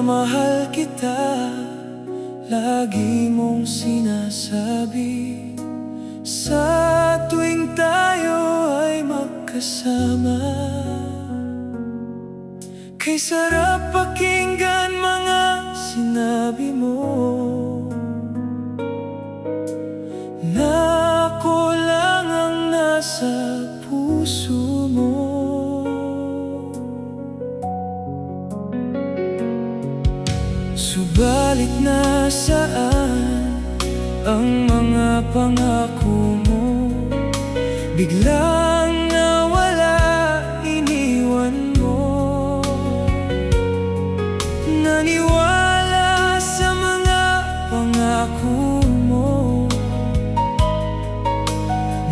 mahal kita, lagi mong sinasabi sa tuwing tayo ay magkasama. Kay sarap pakinggan mga sinabi mo na ako lang ang nasa puso mo. Subalit nasaan ang mga pangako mo? Biglang nawala, iniwan mo. Naniwala sa mga pangako mo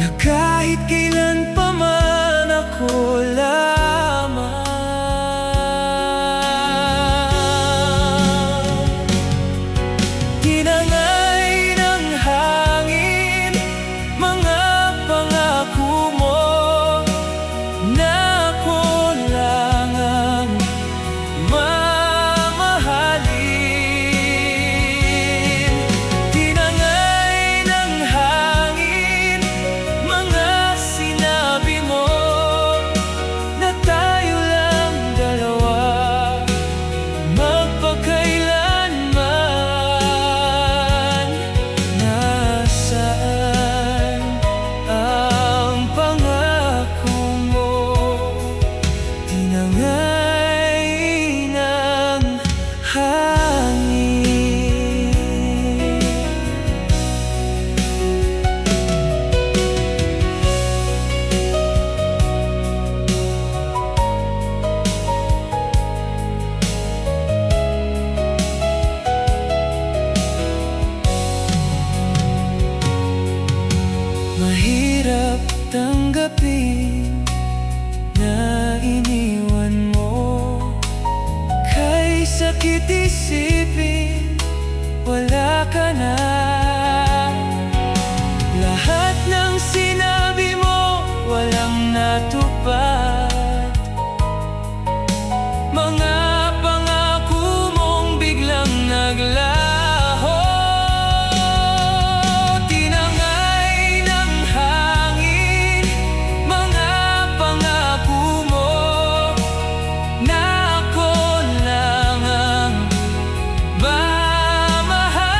na kahit kailan pa man ako lamang. Tinangay ng hangin mga pangako mo na ako lang ang mamahalin. Tinangay ng hangin mga sinabi mo na tayo lang dalawa magpakailanman. Nasaan ang pangako mo? Tinangay ng hangin. Mahirap tanggapin na iniwan mo, kay sakit isipin wala ka na. Lahat ng sinabi mo walang natupad. Mga pangako mong biglang naglaho. Tinangay ng hangin mga pangako mo na ako lang ang mamahalin.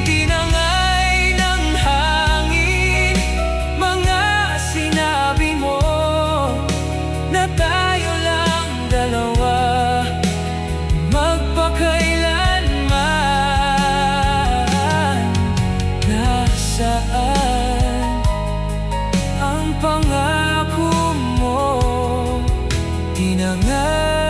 Tinangay ng hangin mga sinabi mo na tayo lang dalawa magpakailanman. Nasaan ang pangako mo? Tinangay